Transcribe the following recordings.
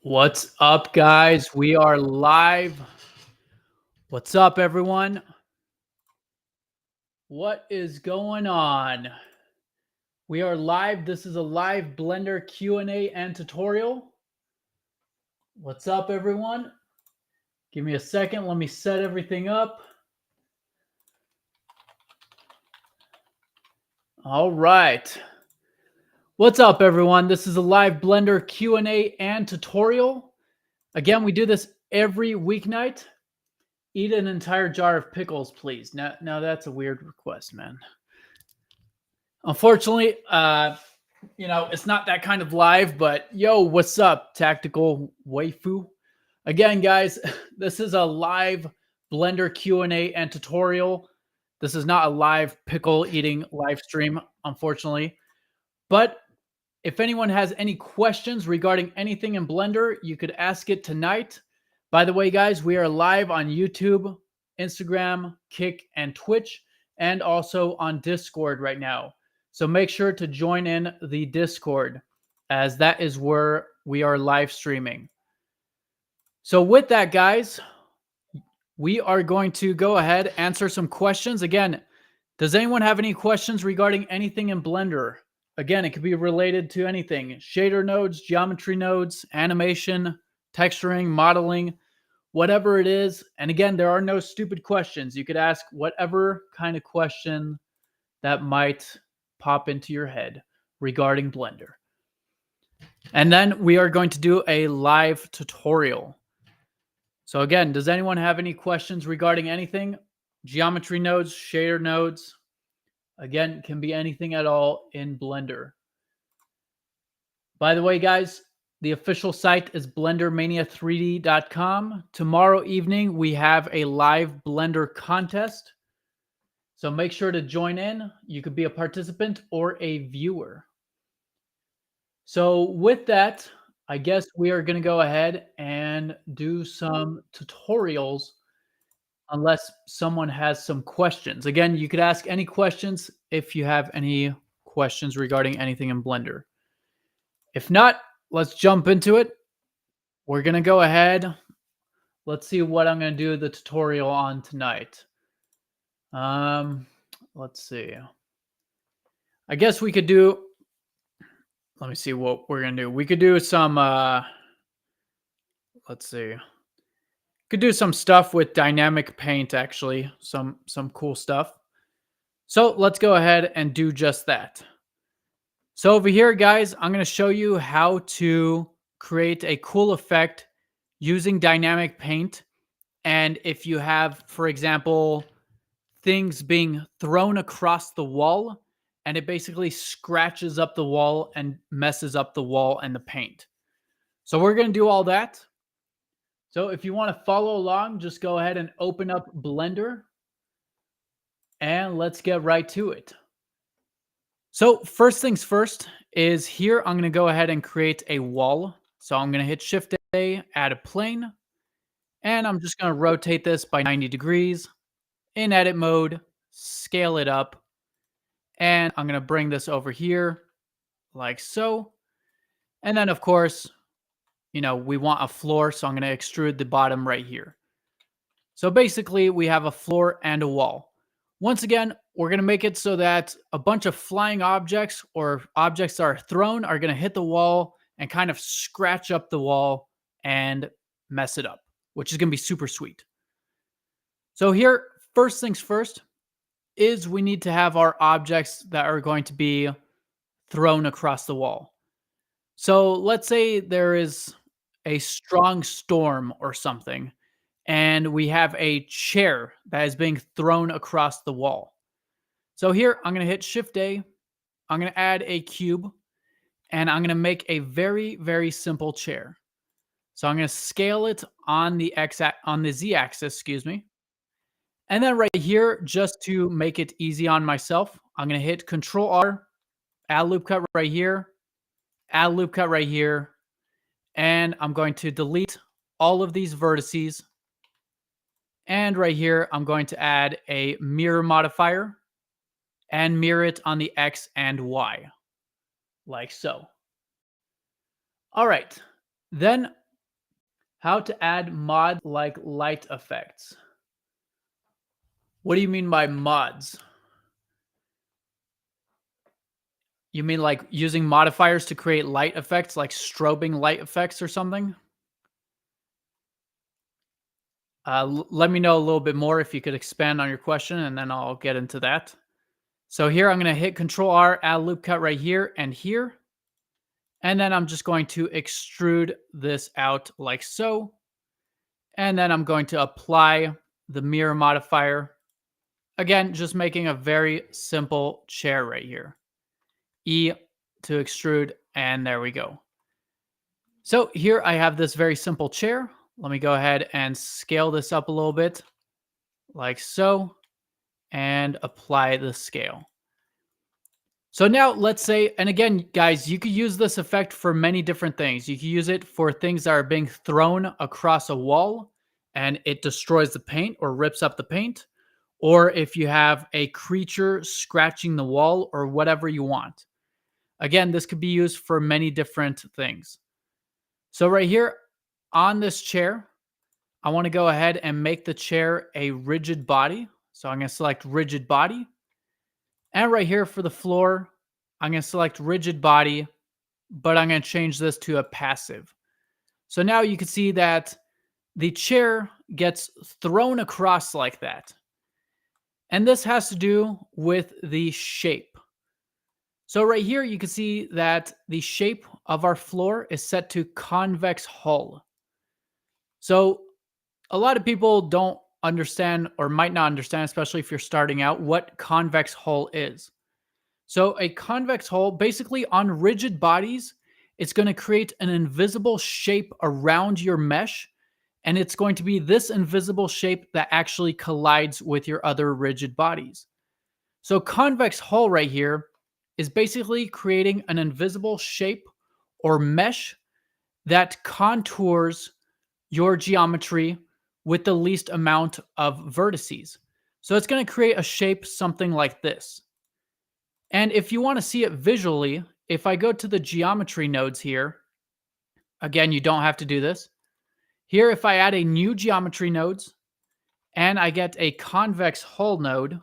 What's up, guys? We are live. What's up, everyone? What is going on? We are live. This is a live Blender Q&A and tutorial. What's up, everyone? Give me a second. Let me set everything up. All right. What's up, everyone? This is a live Blender Q&A and tutorial. Again, we do this every weeknight. Eat an entire jar of pickles, please. Now that's a weird request, man. Unfortunately, it's not that kind of live, but yo, what's up, Tactical Waifu? Again, guys, this is a live Blender Q&A and tutorial. This is not a live pickle eating live stream, unfortunately. But if anyone has any questions regarding anything in Blender, you could ask it tonight. By the way, guys, we are live on YouTube, Instagram, Kick, and Twitch, and also on Discord right now. So make sure to join in the Discord, as that is where we are live streaming. So with that, guys, we are going to go ahead and answer some questions. Again, does anyone have any questions regarding anything in Blender? Again, it could be related to anything: shader nodes, geometry nodes, animation, texturing, modeling, whatever it is. And again, there are no stupid questions. You could ask whatever kind of question that might pop into your head regarding Blender. And then we are going to do a live tutorial. So again, does anyone have any questions regarding anything? Geometry nodes, shader nodes, again, can be anything at all in Blender. By the way, guys, the official site is blendermania3d.com. Tomorrow evening, we have a live Blender contest. So make sure to join in. You could be a participant or a viewer. So with that, I guess we are going to go ahead and do some tutorials, unless someone has some questions. Again, you could ask any questions if you have any questions regarding anything in Blender. If not, let's jump into it. We're going to go ahead. Let's see what I'm going to do the tutorial on tonight. Let's see. I guess we could do, let me see what we're going to do. We could do some, let's see. Could do some stuff with dynamic paint, actually. Some cool stuff. So let's go ahead and do just that. So over here, guys, I'm going to show you how to create a cool effect using dynamic paint. And if you have, for example, things being thrown across the wall, and it basically scratches up the wall and messes up the wall and the paint. So we're going to do all that. So if you want to follow along, just go ahead and open up Blender. And let's get right to it. So first things first is here, I'm going to go ahead and create a wall. So I'm going to hit Shift A, add a plane. And I'm just going to rotate this by 90 degrees. In edit mode, scale it up. And I'm going to bring this over here like so. And then, of course, we want a floor. So I'm going to extrude the bottom right here. So basically, we have a floor and a wall. Once again, we're going to make it so that a bunch of flying objects or objects that are thrown are going to hit the wall and kind of scratch up the wall and mess it up, which is going to be super sweet. So here, first things first is we need to have our objects that are going to be thrown across the wall. So let's say there is a strong storm or something, and we have a chair that is being thrown across the wall. So here, I'm going to hit Shift A. I'm going to add a cube, and I'm going to make a very, very simple chair. So I'm going to scale it on the Z-axis, excuse me. And then right here, just to make it easy on myself, I'm going to hit Control R, add loop cut right here, add loop cut right here, and I'm going to delete all of these vertices. And right here, I'm going to add a mirror modifier and mirror it on the X and Y, like so. All right. Then How to add mod like light effects. What do you mean by mods? You mean like using modifiers to create light effects, like strobing light effects or something? Let me know a little bit more if you could expand on your question, and then I'll get into that. So here I'm going to hit Control R, add loop cut right here and here. And then I'm just going to extrude this out like so. And then I'm going to apply the mirror modifier. Again, just making a very simple chair right here. E to extrude, and there we go. So here I have this very simple chair. Let me go ahead and scale this up a little bit, like so, and apply the scale. So now let's say, and again, guys, you could use this effect for many different things. You can use it for things that are being thrown across a wall and it destroys the paint or rips up the paint. Or if you have a creature scratching the wall or whatever you want. Again, this could be used for many different things. So right here on this chair, I want to go ahead and make the chair a rigid body. So I'm going to select rigid body. And right here for the floor, I'm going to select rigid body, but I'm going to change this to a passive. So now you can see that the chair gets thrown across like that. And this has to do with the shape. So right here, you can see that the shape of our floor is set to convex hull. So a lot of people don't understand or might not understand, especially if you're starting out, what convex hull is. So a convex hull, basically on rigid bodies, it's going to create an invisible shape around your mesh. And it's going to be this invisible shape that actually collides with your other rigid bodies. So convex hull right here is basically creating an invisible shape or mesh that contours your geometry with the least amount of vertices. So it's going to create a shape something like this. And if you want to see it visually, if I go to the geometry nodes here, again, you don't have to do this. Here, if I add a new geometry nodes and I get a convex hull node,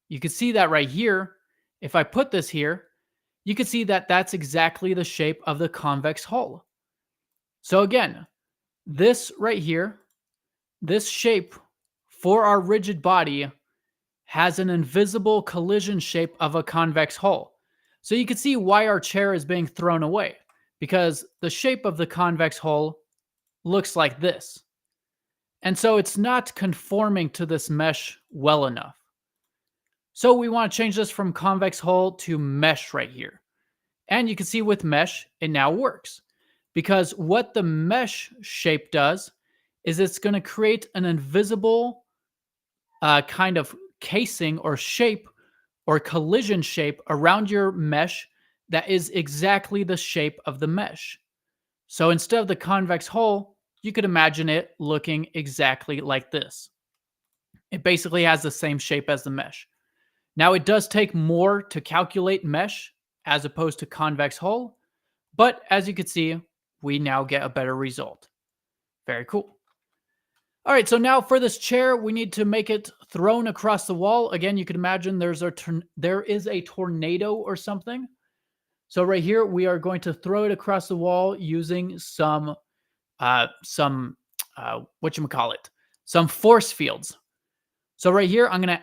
you can see that right here. If I put this here, you can see that that's exactly the shape of the convex hull. So again, this right here, this shape for our rigid body has an invisible collision shape of a convex hull. So you can see why our chair is being thrown away, because the shape of the convex hull looks like this. And so it's not conforming to this mesh well enough. So we want to change this from convex hull to mesh right here. And you can see with mesh, it now works. Because what the mesh shape does is it's going to create an invisible kind of casing or shape or collision shape around your mesh that is exactly the shape of the mesh. So instead of the convex hull, you could imagine it looking exactly like this. It basically has the same shape as the mesh. Now, it does take more to calculate mesh as opposed to convex hull, but as you can see, we now get a better result. Very cool. All right, so now for this chair, we need to make it thrown across the wall. Again, you can imagine there is a tornado or something. So right here, we are going to throw it across the wall using some force fields. So right here, I'm going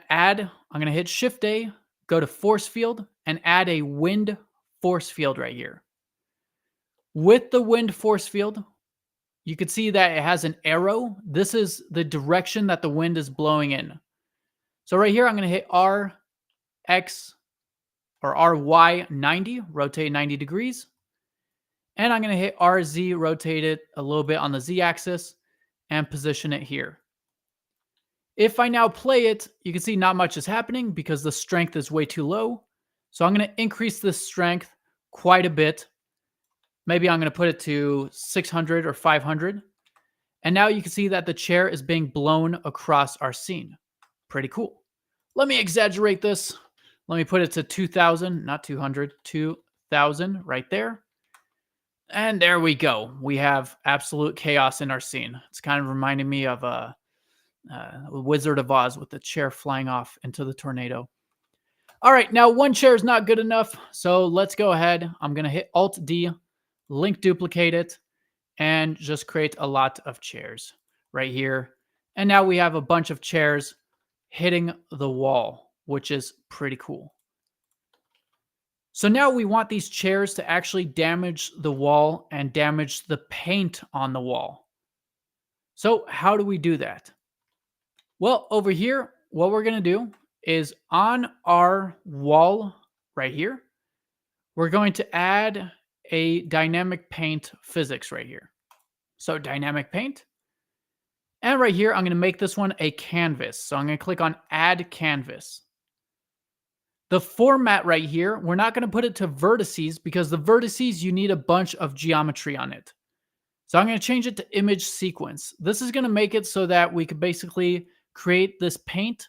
to hit Shift A, go to force field, and add a wind force field right here. With the wind force field, you can see that it has an arrow. This is the direction that the wind is blowing in. So right here, I'm going to hit RX or RY 90, rotate 90 degrees. And I'm going to hit RZ, rotate it a little bit on the Z axis, and position it here. If I now play it, you can see not much is happening because the strength is way too low. So I'm going to increase this strength quite a bit. Maybe I'm going to put it to 600 or 500. And now you can see that the chair is being blown across our scene. Pretty cool. Let me exaggerate this. Let me put it to 2000, not 200, 2000 right there. And there we go. We have absolute chaos in our scene. It's kind of reminding me of a Wizard of Oz with the chair flying off into the tornado. All right, now one chair is not good enough, so let's go ahead. I'm going to hit Alt-D, link duplicate it, and just create a lot of chairs right here. And now we have a bunch of chairs hitting the wall, which is pretty cool. So now we want these chairs to actually damage the wall and damage the paint on the wall. So how do we do that? Well, over here, what we're going to do is on our wall right here, we're going to add a dynamic paint physics right here. So dynamic paint. And right here, I'm going to make this one a canvas. So I'm going to click on add canvas. The format right here, we're not going to put it to vertices because the vertices, you need a bunch of geometry on it. So I'm going to change it to image sequence. This is going to make it so that we could basically create this paint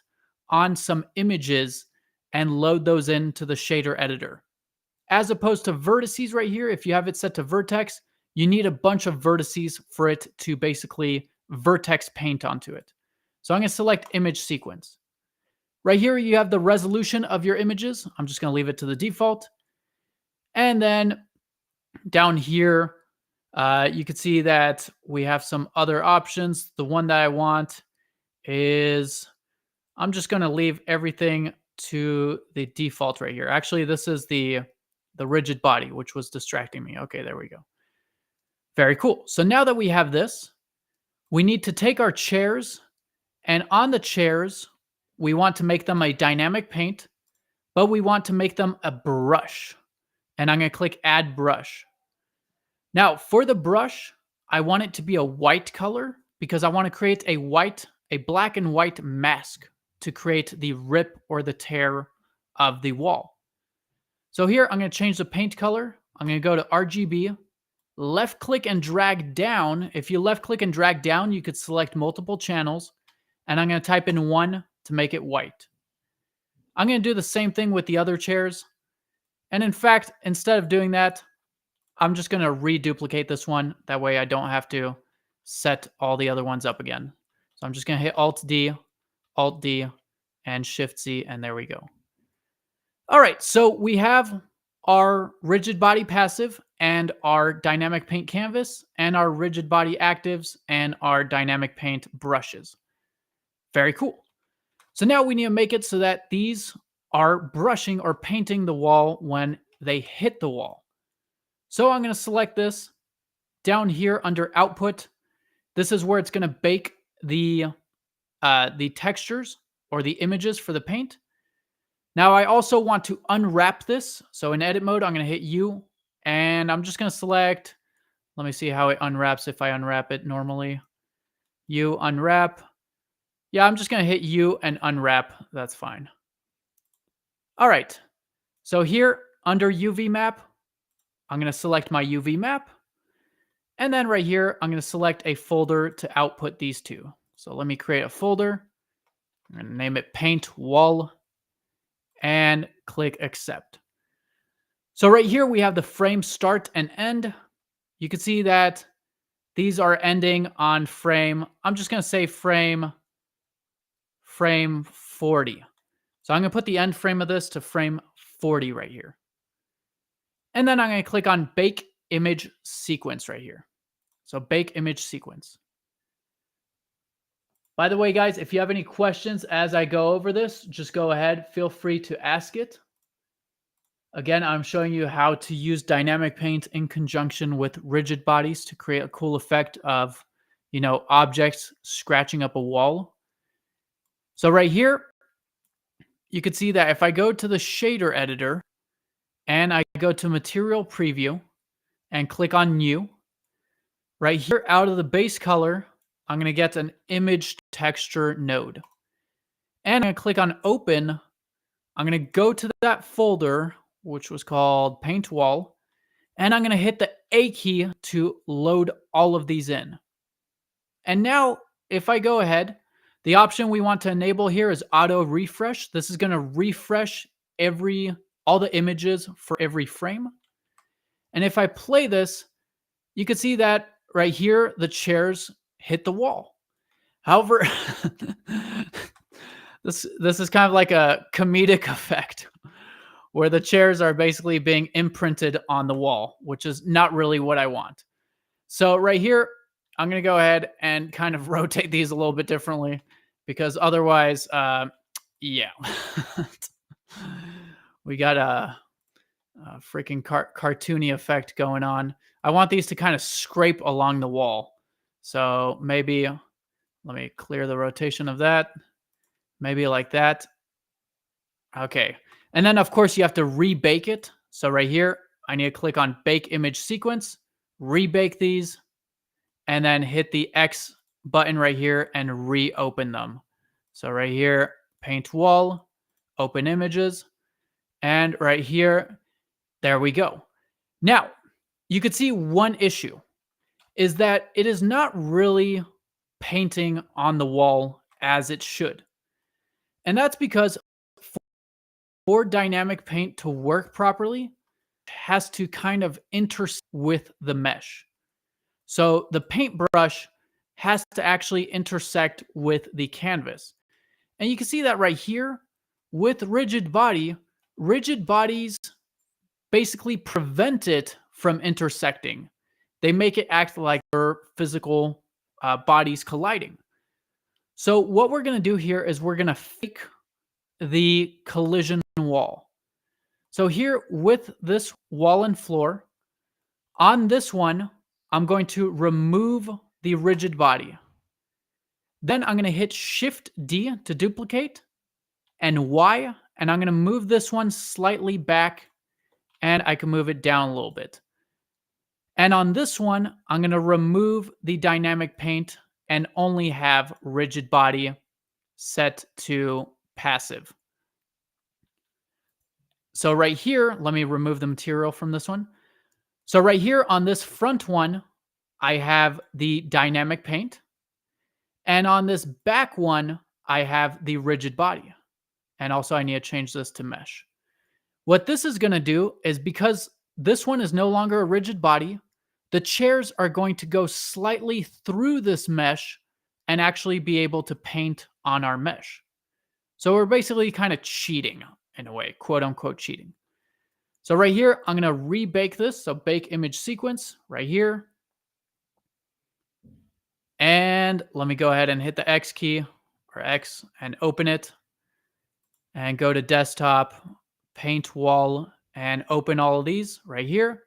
on some images and load those into the shader editor. As opposed to vertices right here, if you have it set to vertex, you need a bunch of vertices for it to basically vertex paint onto it. So I'm going to select image sequence. Right here, you have the resolution of your images. I'm just going to leave it to the default. And then down here, you can see that we have some other options. The one that I want is, I'm just going to leave everything to the default right here. Actually, this is the rigid body, which was distracting me. Okay, there we go. Very cool. So now that we have this, we need to take our chairs, and on the chairs, we want to make them a dynamic paint, but we want to make them a brush. And I'm going to click add brush. Now for the brush, I want it to be a white color because I want to create a black and white mask to create the rip or the tear of the wall. So here I'm going to change the paint color. I'm going to go to RGB, left click and drag down. If you left click and drag down, you could select multiple channels, and I'm going to type in 1 to make it white. I'm going to do the same thing with the other chairs. And in fact, instead of doing that, I'm just going to reduplicate this one. That way I don't have to set all the other ones up again. So I'm just going to hit Alt-D, Alt-D, and Shift-Z, and there we go. All right, so we have our rigid body passive and our dynamic paint canvas and our rigid body actives and our dynamic paint brushes. Very cool. So now we need to make it so that these are brushing or painting the wall when they hit the wall. So I'm going to select this down here under output. This is where it's going to bake the textures or the images for the paint. Now I also want to unwrap this. So in edit mode, I'm going to hit U, and I'm just going to select, let me see how it unwraps if I unwrap it normally. U, unwrap. Yeah, I'm just going to hit U and unwrap. That's fine. All right. So here under UV map, I'm going to select my UV map. And then right here, I'm going to select a folder to output these two. So let me create a folder. I'm going to name it Paint Wall and click Accept. So right here, we have the frame start and end. You can see that these are ending on frame. I'm just going to say frame 40. So I'm going to put the end frame of this to frame 40 right here. And then I'm going to click on Bake Image Sequence right here. So Bake Image Sequence. By the way, guys, if you have any questions as I go over this, just go ahead. Feel free to ask it. Again, I'm showing you how to use dynamic paint in conjunction with rigid bodies to create a cool effect of, objects scratching up a wall. So right here, you can see that if I go to the shader editor and I go to material preview and click on new, right here out of the base color, I'm going to get an image texture node. And I'm going to click on open. I'm going to go to that folder, which was called Paint Wall, and I'm going to hit the A key to load all of these in. And now if I go ahead, the option we want to enable here is auto refresh. This is going to refresh all the images for every frame. And if I play this, you can see that right here, the chairs hit the wall. However, this is kind of like a comedic effect where the chairs are basically being imprinted on the wall, which is not really what I want. So right here, I'm going to go ahead and kind of rotate these a little bit differently because otherwise, yeah, we got a freaking cartoony effect going on. I want these to kind of scrape along the wall. So maybe let me clear the rotation of that. Maybe like that. Okay. And then, of course, you have to rebake it. So right here, I need to click on Bake Image Sequence, rebake these, and then hit the X button right here and reopen them. So right here, Paint Wall, Open Images, and right here, there we go. Now, you could see one issue is that it is not really painting on the wall as it should. And that's because for dynamic paint to work properly, it has to kind of intersect with the mesh. So the paintbrush has to actually intersect with the canvas. And you can see that right here with rigid bodies basically prevent it from intersecting. They make it act like they're physical bodies colliding. So what we're going to do here is we're going to fake the collision wall. So here with this wall and floor, on this one, I'm going to remove the rigid body. Then I'm going to hit Shift D to duplicate and Y, and I'm going to move this one slightly back and I can move it down a little bit. And on this one, I'm going to remove the dynamic paint and only have rigid body set to passive. So right here, let me remove the material from this one. So right here on this front one, I have the dynamic paint. And on this back one, I have the rigid body. And also I need to change this to mesh. What this is going to do is because this one is no longer a rigid body, the chairs are going to go slightly through this mesh and actually be able to paint on our mesh. So we're basically kind of cheating in a way, quote unquote cheating. So right here, I'm going to rebake this. So bake image sequence right here. And let me go ahead and hit the X key or X and open it and go to desktop, paint wall, and open all of these right here.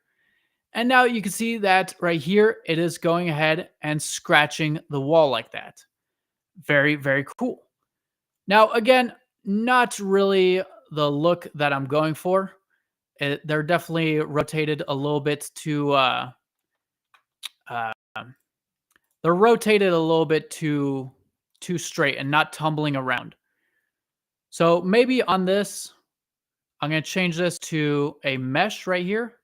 And now you can see that right here, it is going ahead and scratching the wall like that. Very, very cool. Now, again, not really the look that I'm going for. They're definitely rotated a little bit they're rotated a little bit too straight and not tumbling around. So maybe on this, I'm going to change this to a mesh right here.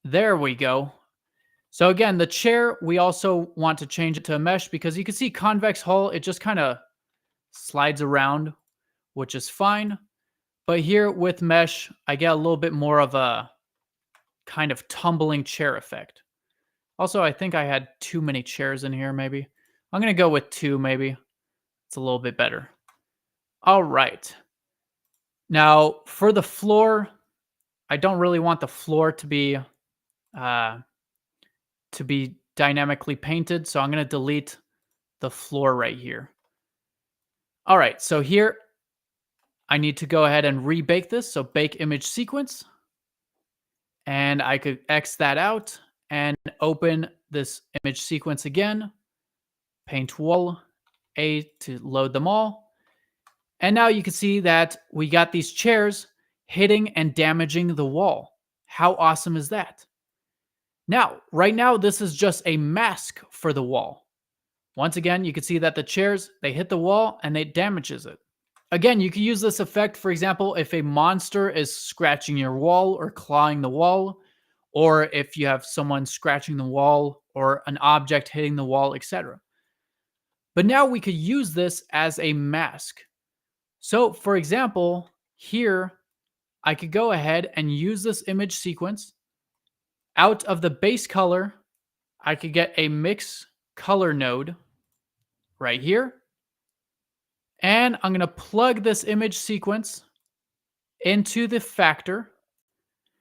There we go. So again, the chair, we also want to change it to a mesh because you can see convex hull, it just kind of slides around, which is fine. But here with mesh, I get a little bit more of a kind of tumbling chair effect. Also, I think I had too many chairs in here, maybe. I'm going to go with 2, maybe. It's a little bit better. All right. Now, for the floor, I don't really want the floor to be dynamically painted, so I'm going to delete the floor right here. All right, so here, I need to go ahead and rebake this. So bake image sequence. And I could X that out and open this image sequence again. Paint wall, A to load them all. And now you can see that we got these chairs hitting and damaging the wall. How awesome is that? Now, right now, this is just a mask for the wall. Once again, you can see that the chairs, they hit the wall and it damages it. Again, you can use this effect, for example, if a monster is scratching your wall or clawing the wall, or if you have someone scratching the wall or an object hitting the wall, etc. But now we could use this as a mask. So, for example, here, I could go ahead and use this image sequence out of the base color. I could get a mix color node right here. And I'm going to plug this image sequence into the factor.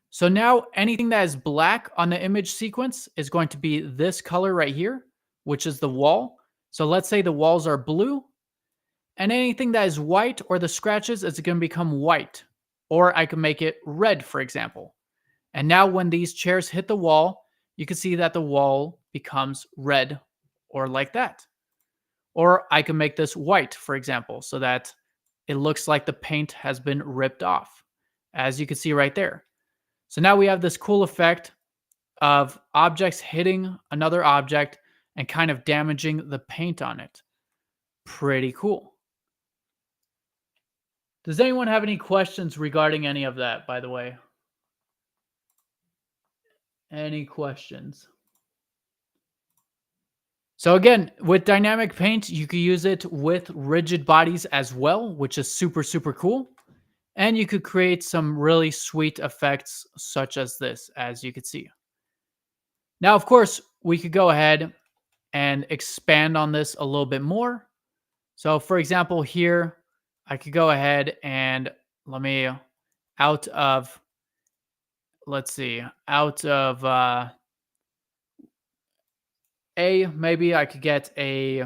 So now anything that is black on the image sequence is going to be this color right here, which is the wall. So let's say the walls are blue, and anything that is white or the scratches is going to become white. Or I can make it red, for example. And now when these chairs hit the wall, you can see that the wall becomes red or like that. Or I can make this white, for example, so that it looks like the paint has been ripped off, as you can see right there. So now we have this cool effect of objects hitting another object and kind of damaging the paint on it. Pretty cool. Does anyone have any questions regarding any of that, by the way? Any questions? So again, with dynamic paint, you can use it with rigid bodies as well, which is super, super cool. And you could create some really sweet effects such as this, as you could see. Now, of course, we could go ahead and expand on this a little bit more. So for example, here, I could go ahead and let me out of, let's see, out of maybe I could get a,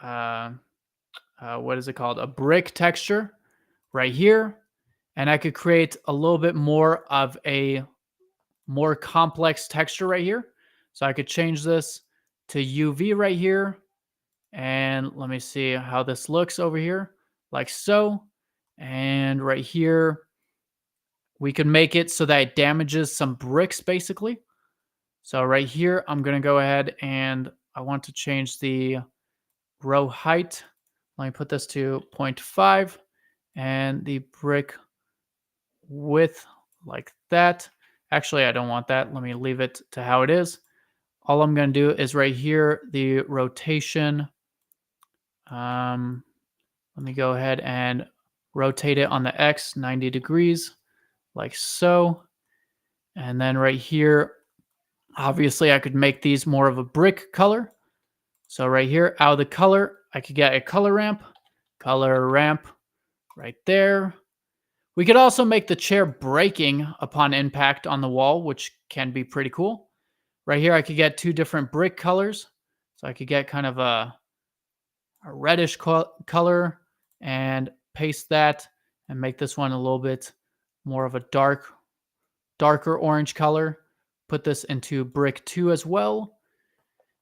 what is it called? A brick texture right here. And I could create a little bit more of a more complex texture right here. So I could change this to UV right here. And let me see how this looks over here, like so. And right here, we can make it so that it damages some bricks, basically. So right here, I'm going to go ahead and I want to change the row height. Let me put this to 0.5 and the brick width like that. Actually, I don't want that. Let me leave it to how it is. All I'm going to do is right here, the rotation. Let me go ahead and rotate it on the X 90 degrees like so. And then right here, obviously I could make these more of a brick color. So right here, out of the color, I could get a color ramp right there. We could also make the chair breaking upon impact on the wall, which can be pretty cool. Right here, I could get two different brick colors. So I could get kind of a reddish color and paste that and make this one a little bit more of a darker orange color. Put this into brick 2 as well.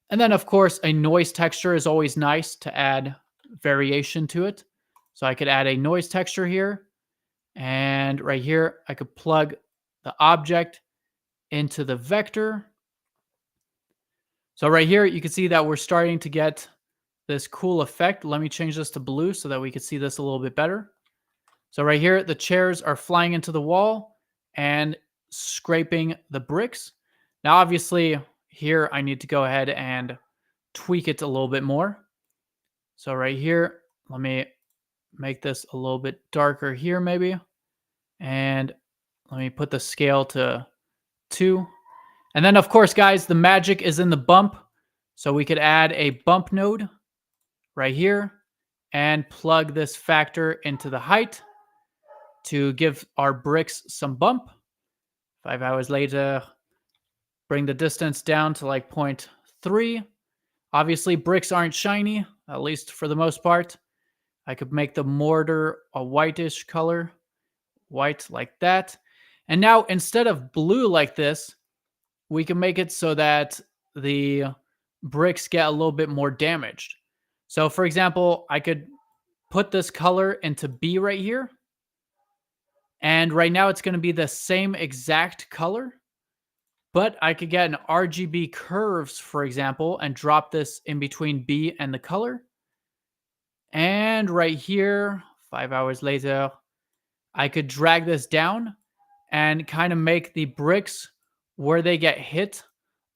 And then, of course, a noise texture is always nice to add variation to it. So I could add a noise texture here. And right here, I could plug the object into the vector. So right here, you can see that we're starting to get this cool effect. Let me change this to blue so that we can see this a little bit better. So right here, the chairs are flying into the wall and scraping the bricks. Now, obviously, here I need to go ahead and tweak it a little bit more. So right here, let me make this a little bit darker here maybe. And let me put the scale to 2. And then, of course, guys, the magic is in the bump. So we could add a bump node right here and plug this factor into the height to give our bricks some bump. 5 hours later, bring the distance down to like 0.3. Obviously, bricks aren't shiny, at least for the most part. I could make the mortar a whitish color, white like that. And now, instead of blue like this, we can make it so that the bricks get a little bit more damaged. So, for example, I could put this color into B right here. And right now, it's going to be the same exact color. But I could get an RGB curves, for example, and drop this in between B and the color. And right here, 5 hours later, I could drag this down and kind of make the bricks where they get hit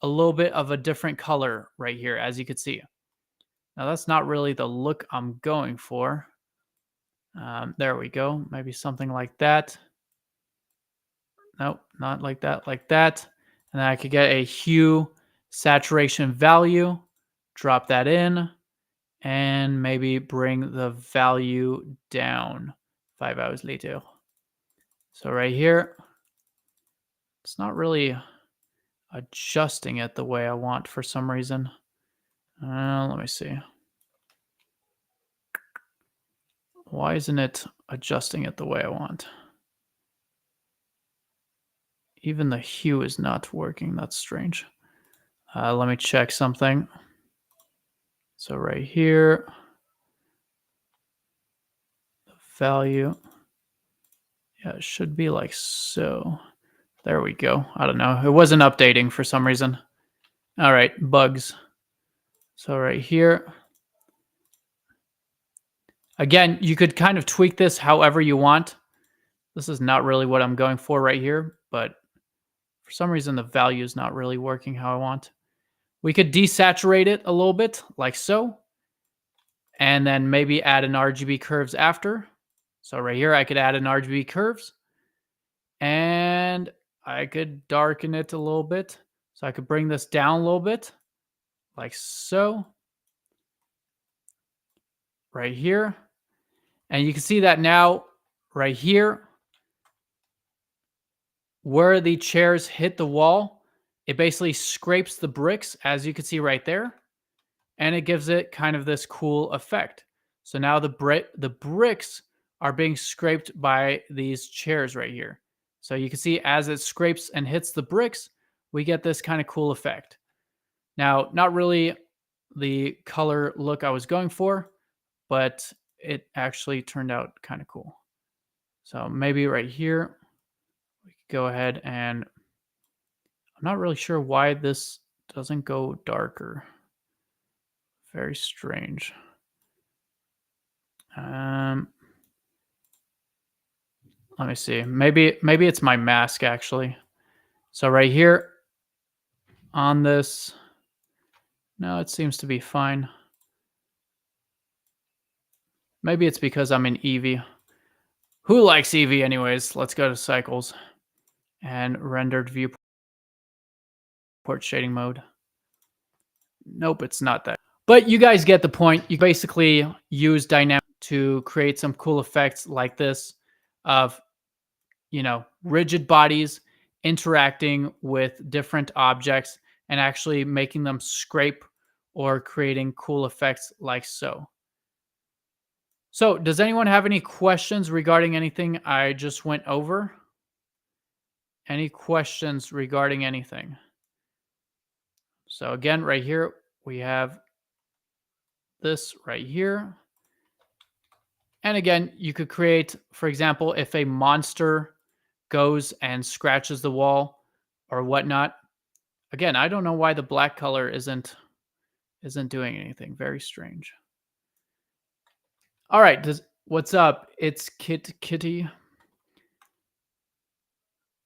a little bit of a different color right here, as you can see. Now, that's not really the look I'm going for. There we go. Maybe something like that. Nope, not like that, like that. And then I could get a hue Saturation value, drop that in, and maybe bring the value down 5 hours later. So right here, it's not really adjusting it the way I want for some reason. Let me see. Why isn't it adjusting it the way I want? Even the hue is not working. That's strange. Let me check something. So right here, the value, yeah, it should be like so. There we go. I don't know. It wasn't updating for some reason. All right, bugs. So right here. Again, you could kind of tweak this however you want. This is not really what I'm going for right here, but for some reason the value is not really working how I want. We could desaturate it a little bit, like so, and then maybe add an RGB curves after. So right here, I could add an RGB curves, and I could darken it a little bit. So I could bring this down a little bit, like so, right here. And you can see that now, right here, where the chairs hit the wall, it basically scrapes the bricks, as you can see right there, and it gives it kind of this cool effect. So now the bricks are being scraped by these chairs right here. So you can see as it scrapes and hits the bricks, we get this kind of cool effect. Now, not really the color look I was going for, but it actually turned out kind of cool. So maybe right here, we could go ahead and I'm not really sure why this doesn't go darker. Very strange. Let me see. Maybe it's my mask actually. So right here on this, no, it seems to be fine. Maybe it's because I'm in Eevee. Who likes Eevee anyways? Let's go to cycles and rendered viewport shading mode. Nope, it's not that. But you guys get the point. You basically use dynamic to create some cool effects like this of, you know, rigid bodies interacting with different objects and actually making them scrape or creating cool effects like so. So, does anyone have any questions regarding anything I just went over? Any questions regarding anything? So again, right here, we have this right here. And again, you could create, for example, if a monster goes and scratches the wall or whatnot. Again, I don't know why the black color isn't doing anything. Very strange. All right, what's up? It's Kitty.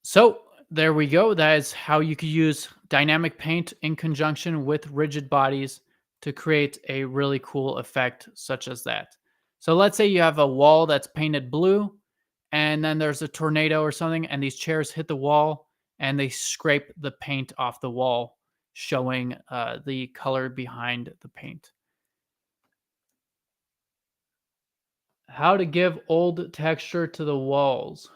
So there we go. That is how you could use dynamic paint in conjunction with rigid bodies to create a really cool effect such as that. So let's say you have a wall that's painted blue and then there's a tornado or something and these chairs hit the wall and they scrape the paint off the wall, showing the color behind the paint. How to give old texture to the walls.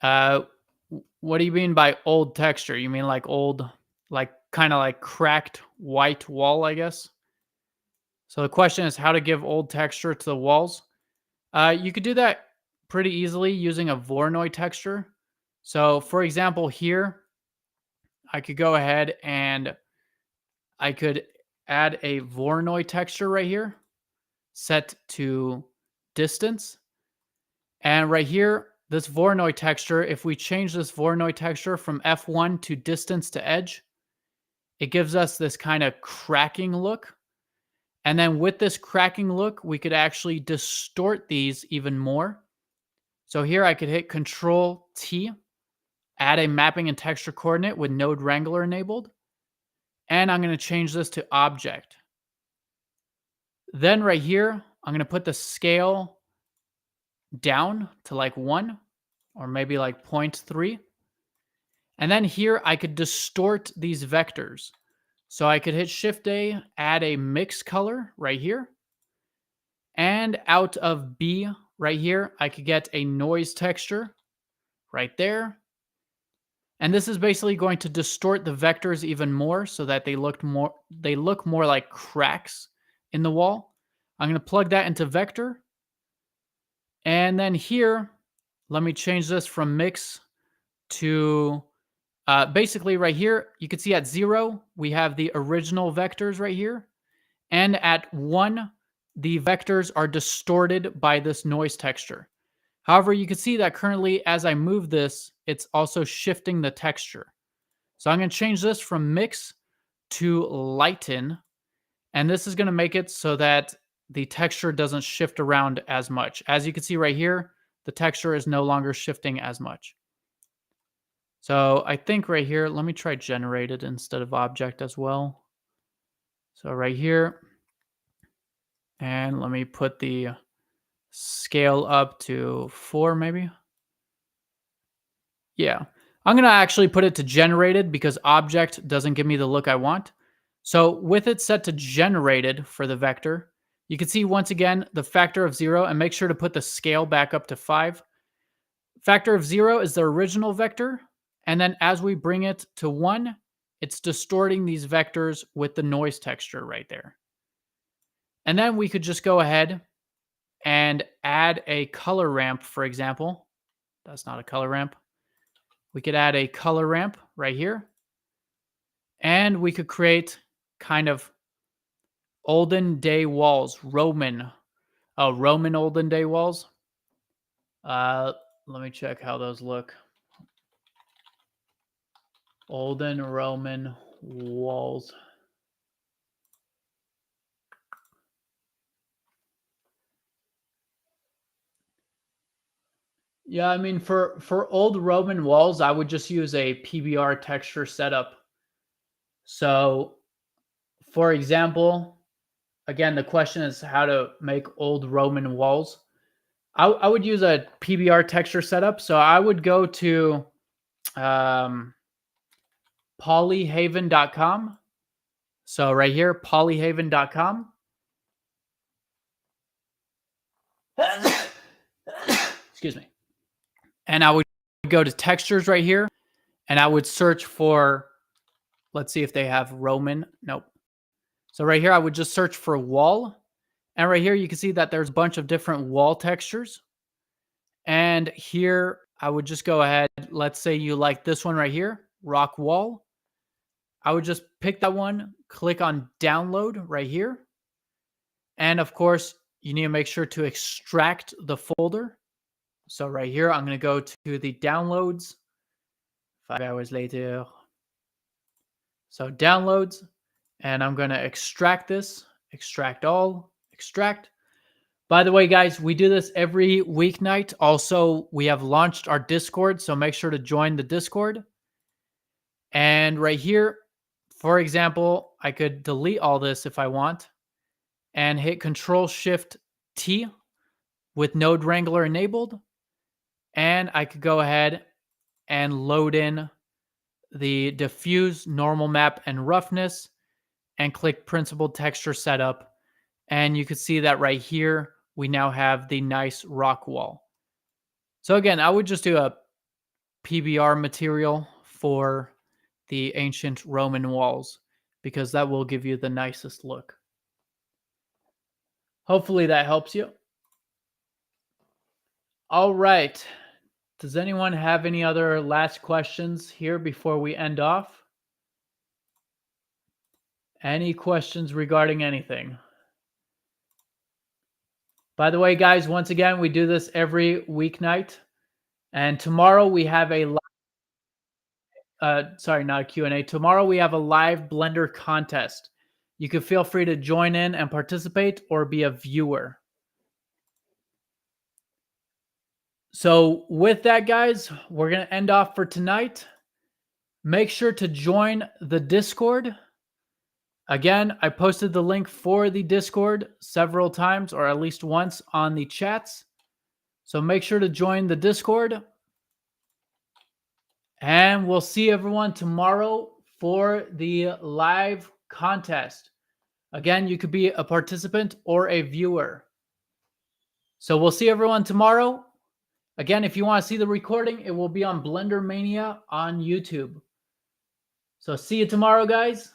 What do you mean by old texture? You mean like old, like kind of like cracked white wall, I guess? So the question is how to give old texture to the walls. You could do that pretty easily using a Voronoi texture. So for example, here, I could go ahead and I could add a Voronoi texture right here, set to distance. And right here, this Voronoi texture, if we change this Voronoi texture from F1 to distance to edge, it gives us this kind of cracking look. And then with this cracking look, we could actually distort these even more. So here I could hit Control T, add a mapping and texture coordinate with Node Wrangler enabled. And I'm going to change this to object. Then right here, I'm going to put the scale down to like 1 or maybe like 0.3. And then here I could distort these vectors. So I could hit Shift A, add a mix color right here. And out of B right here, I could get a noise texture right there. And this is basically going to distort the vectors even more so that they look more like cracks in the wall. I'm going to plug that into vector. And then here, let me change this from mix to basically right here. You can see at 0, we have the original vectors right here. And at 1, the vectors are distorted by this noise texture. However, you can see that currently as I move this, it's also shifting the texture. So I'm going to change this from mix to lighten. And this is going to make it so that the texture doesn't shift around as much. As you can see right here, the texture is no longer shifting as much. So I think right here, let me try generated instead of object as well. So right here, and let me put the scale up to 4 maybe. Yeah. I'm going to actually put it to generated because object doesn't give me the look I want. So with it set to generated for the vector, you can see once again the factor of 0, and make sure to put the scale back up to 5. Factor of 0 is the original vector. And then as we bring it to 1, it's distorting these vectors with the noise texture right there. And then we could just go ahead and add a color ramp, for example. That's not a color ramp. We could add a color ramp right here. And we could create kind of olden day walls, Roman olden day walls. Let me check how those look. Olden Roman walls. Yeah, I mean for old Roman walls, I would just use a PBR texture setup. So, for example, again, the question is how to make old Roman walls. I would use a PBR texture setup. So I would go to polyhaven.com. So right here, polyhaven.com. Excuse me. And I would go to textures right here, and I would search for, let's see if they have Roman. Nope. So right here, I would just search for wall. And right here, you can see that there's a bunch of different wall textures. And here, I would just go ahead. Let's say you like this one right here, rock wall. I would just pick that one, click on download right here. And of course, you need to make sure to extract the folder. So right here, I'm going to go to the downloads. 5 hours later. So downloads. And I'm going to extract this. Extract all. Extract. By the way, guys, we do this every weeknight. Also, we have launched our Discord, so make sure to join the Discord. And right here, for example, I could delete all this if I want and hit Control-Shift-T with Node Wrangler enabled. And I could go ahead and load in the diffuse, normal map, and roughness and click principled texture setup. And you can see that right here, we now have the nice rock wall. So again, I would just do a PBR material for the ancient Roman walls because that will give you the nicest look. Hopefully that helps you. All right. Does anyone have any other last questions here before we end off? Any questions regarding anything? By the way, guys, once again, we do this every weeknight. And tomorrow we have a sorry, not a Q&A. Tomorrow we have a live Blender contest. You can feel free to join in and participate or be a viewer. So with that, guys, we're going to end off for tonight. Make sure to join the Discord. Again, I posted the link for the Discord several times, or at least once on the chats. So make sure to join the Discord. And we'll see everyone tomorrow for the live contest. Again, you could be a participant or a viewer. So we'll see everyone tomorrow. Again, if you want to see the recording, it will be on Blender Mania on YouTube. So see you tomorrow, guys.